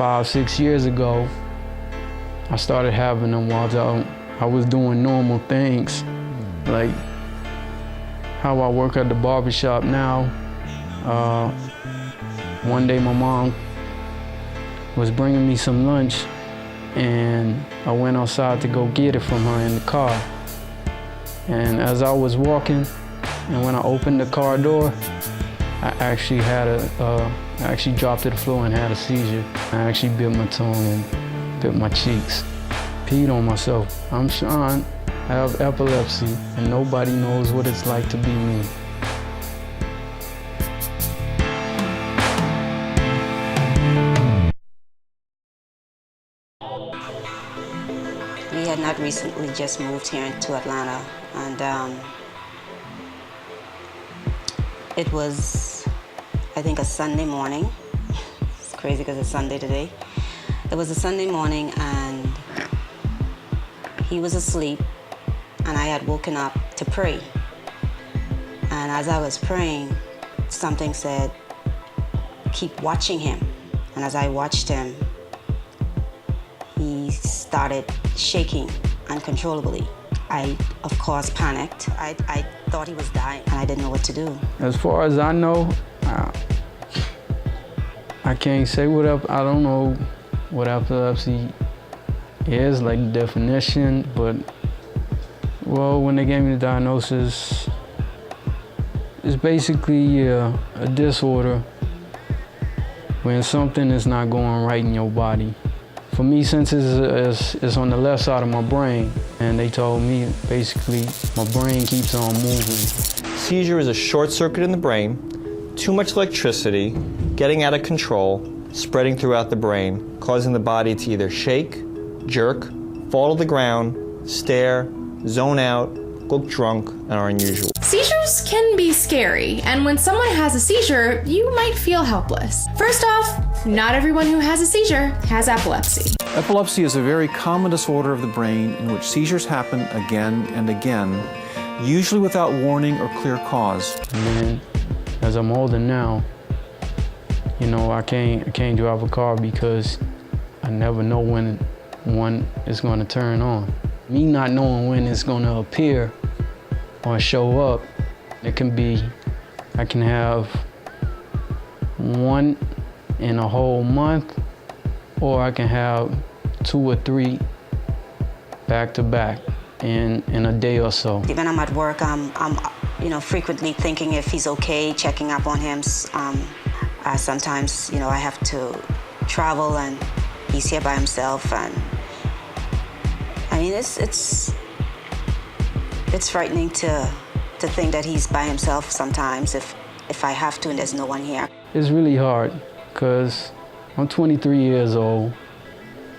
5, 6 years ago, I started having them while I was doing normal things, like how I work at the barbershop now. One day my mom was bringing me some lunch, and I went outside to go get it from her in the car. And as I was walking, and when I opened the car door, I actually dropped to the floor and had a seizure. I actually bit my tongue and bit my cheeks. Peed on myself. I'm Sean, I have epilepsy, and nobody knows what it's like to be me. We had not recently just moved here to Atlanta, and it was, I think, a Sunday morning. It's crazy because it's Sunday today. It was a Sunday morning, and he was asleep, and I had woken up to pray. And as I was praying, something said, "Keep watching him." And as I watched him, he started shaking uncontrollably. I, of course, panicked. I thought he was dying, and I didn't know what to do. As far as I know, I can't say I don't know what epilepsy is, like the definition, but, well, when they gave me the diagnosis, it's basically a disorder when something is not going right in your body. For me, since it's on the left side of my brain, and they told me basically my brain keeps on moving. Seizure is a short circuit in the brain, too much electricity, getting out of control, spreading throughout the brain, causing the body to either shake, jerk, fall to the ground, stare, zone out, look drunk, and are unusual. Seizures can be scary, and when someone has a seizure, you might feel helpless. First off, not everyone who has a seizure has epilepsy. Epilepsy is a very common disorder of the brain in which seizures happen again and again, usually without warning or clear cause. And then, as I'm older now, you know, I can't drive a car because I never know when one is going to turn on. Me not knowing when it's going to appear or show up, I can have one in a whole month, or I can have 2 or 3 back to back in a day or so. Even I'm at work, I'm frequently thinking if he's okay, checking up on him. Sometimes, I have to travel, and he's here by himself, and I mean, it's frightening to think that he's by himself sometimes if I have to and there's no one here. It's really hard because I'm 23 years old.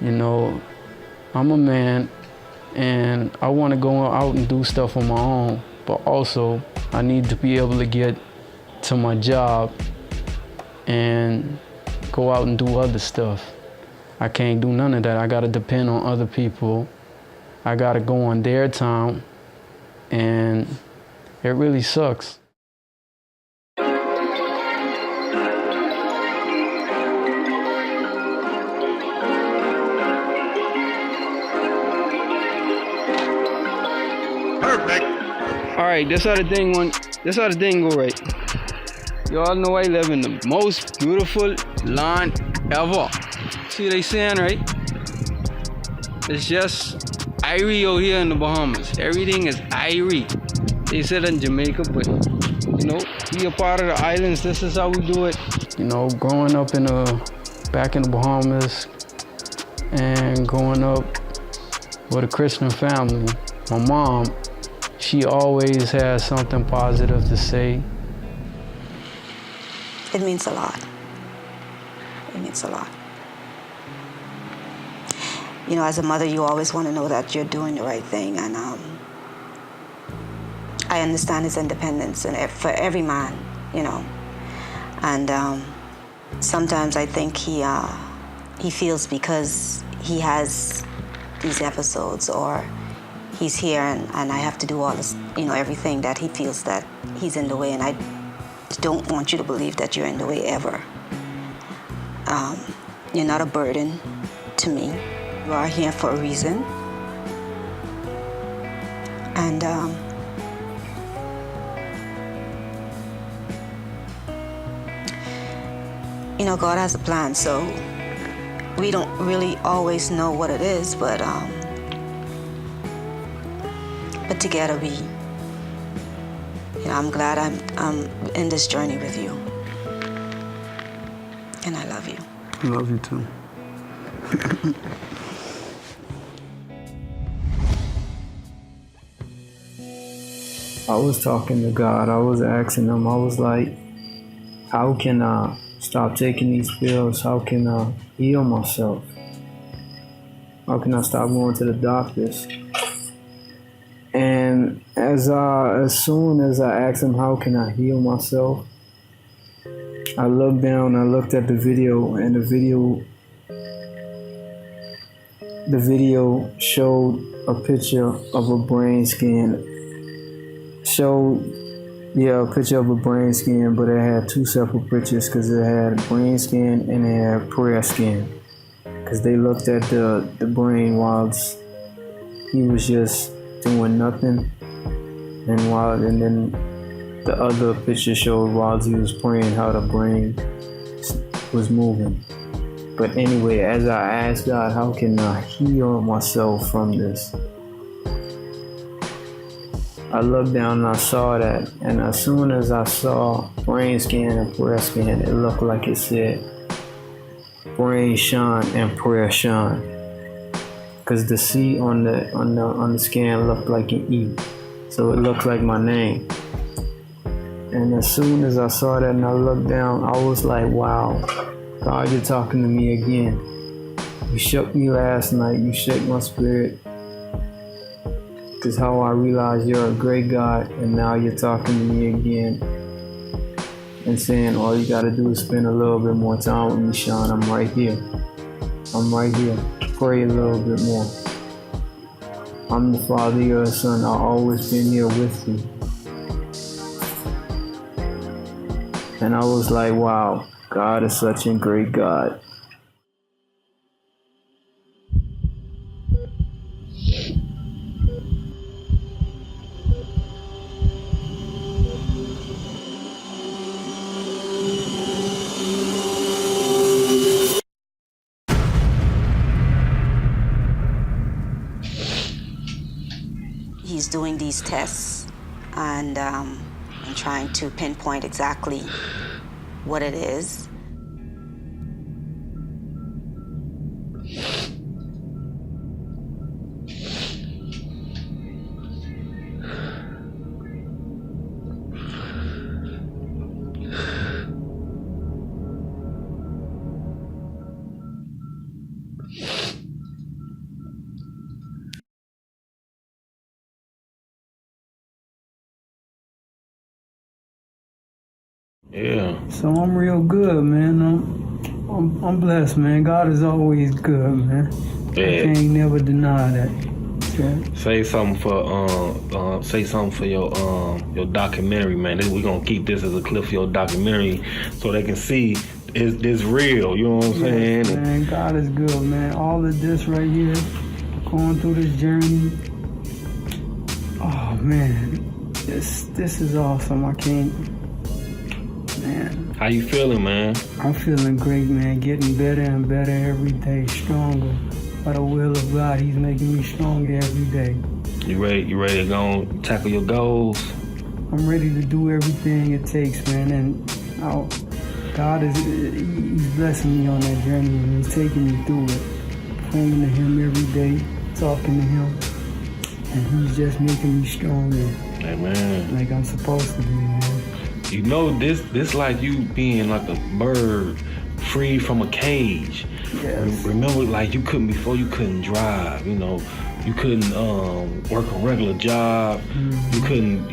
I'm a man, and I want to go out and do stuff on my own, but also I need to be able to get to my job and go out and do other stuff. I can't do none of that. I gotta depend on other people. I gotta go on their time, and it really sucks. Perfect. All right, this how the thing go right. Y'all know I live in the most beautiful land ever. See what they saying, right? It's just Irie out here in the Bahamas. Everything is Irie. They said in Jamaica, but we a part of the islands. This is how we do it. Growing up back in the Bahamas and growing up with a Christian family, my mom, she always has something positive to say. It means a lot. It means a lot. As a mother, you always want to know that you're doing the right thing, and I understand his independence and for every man, and sometimes I think he feels because he has these episodes, or he's here and I have to do all this, everything, that he feels that he's in the way, and I don't want you to believe that you're in the way ever. You're not a burden to me. You are here for a reason. And you know, God has a plan, so we don't really always know what it is, but together we, you know, I'm glad I'm in this journey with you, and I love you. I love you too. I was talking to God. I was asking him, I was like, how can I stop taking these pills? How can I heal myself? How can I stop going to the doctors? And as soon as I asked him, how can I heal myself? I looked down, I looked at the video, and the video showed a picture of a brain scan. A picture of a brain scan, but it had two separate pictures because it had a brain scan and it had a prayer scan. Because they looked at the brain whilst he was just doing nothing, and then the other picture showed while he was praying how the brain was moving. But anyway, as I asked God, how can I heal myself from this? I looked down and I saw that, and as soon as I saw brain scan and prayer scan, it looked like it said brain Sean and prayer Sean, because the C on the scan looked like an E, so it looked like my name. And as soon as I saw that and I looked down, I was like, wow, God, you're talking to me again. You shook me last night, you shook my spirit. Because how I realized you're a great God, and now you're talking to me again and saying all you gotta do is spend a little bit more time with me, Sean. I'm right here. I'm right here. Pray a little bit more. I'm the Father, you're the Son. I've always been here with you. And I was like, wow, God is such a great God. He's doing these tests and trying to pinpoint exactly what it is. Yeah. So I'm real good, man. I'm blessed, man. God is always good, man. Yeah. I can't never deny that. Yeah. Say something for your documentary, man. We gonna keep this as a clip for your documentary so they can see it's real. You know what I'm saying? Yes, man, God is good, man. All of this right here, going through this journey. Oh man, this is awesome. I can't. Man. How you feeling, man? I'm feeling great, man. Getting better and better every day. Stronger. By the will of God, He's making me stronger every day. You ready to go tackle your goals? I'm ready to do everything it takes, man. And God He's blessing me on that journey, and He's taking me through it. Praying to Him every day, talking to Him, and He's just making me stronger. Amen. Like I'm supposed to be, man. You know, this like you being like a bird free from a cage. Yes. Remember, like you couldn't drive, you know. You couldn't work a regular job. Mm-hmm. You couldn't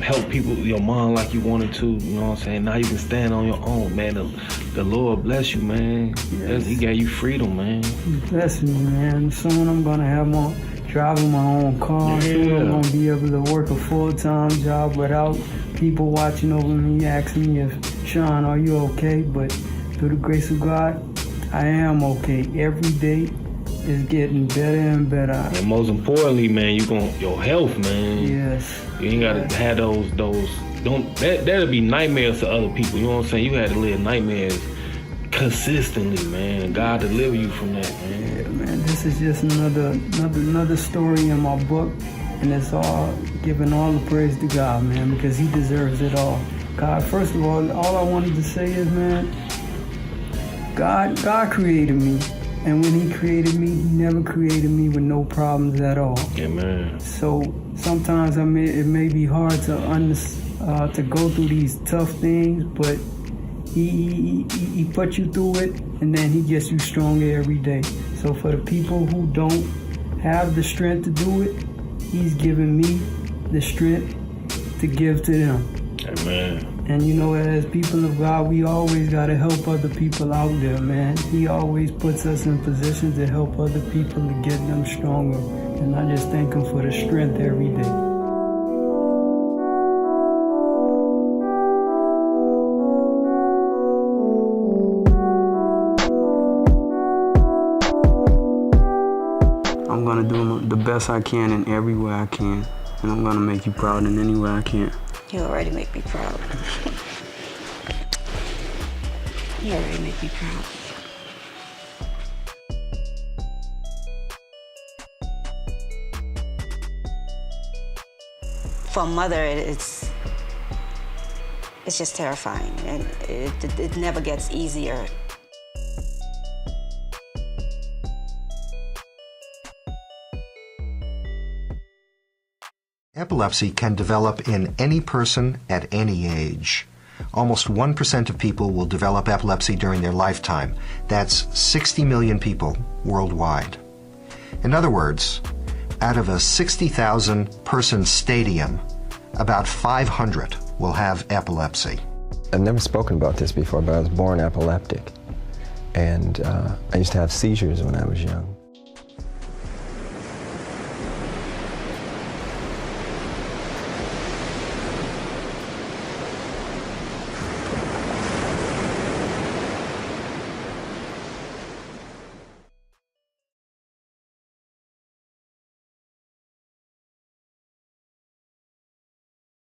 help people, your mom, like you wanted to. You know what I'm saying? Now you can stand on your own, man. The Lord bless you, man. Yes. He gave you freedom, man. He's blessing me, man. Soon I'm gonna have driving my own car. Yeah. Soon I'm gonna be able to work a full-time job without people watching over me, asking me if, Sean, are you okay? But through the grace of God, I am okay. Every day is getting better and better. And most importantly, man, your health, man. Yes. You ain't gotta have that'll be nightmares to other people. You know what I'm saying? You had to live nightmares consistently, man. God deliver you from that, man. Yeah, man, this is just another story in my book, and it's all giving all the praise to God, man, because He deserves it all. God, first of all I wanted to say is, man, God created me, and when He created me, He never created me with no problems at all. Amen. So sometimes it may be hard to go through these tough things, but He puts you through it, and then He gets you stronger every day. So for the people who don't have the strength to do it, He's given me the strength to give to them. Amen. And you know, as people of God, we always got to help other people out there, man. He always puts us in positions to help other people to get them stronger. And I just thank Him for the strength every day. I'm gonna do the best I can in every way I can, and I'm gonna make you proud in any way I can. You already make me proud. You already make me proud. For a mother, it's just terrifying, and it never gets easier. Epilepsy can develop in any person at any age. Almost 1% of people will develop epilepsy during their lifetime. That's 60 million people worldwide. In other words, out of a 60,000 person stadium, about 500 will have epilepsy. I've never spoken about this before, but I was born epileptic. And I used to have seizures when I was young.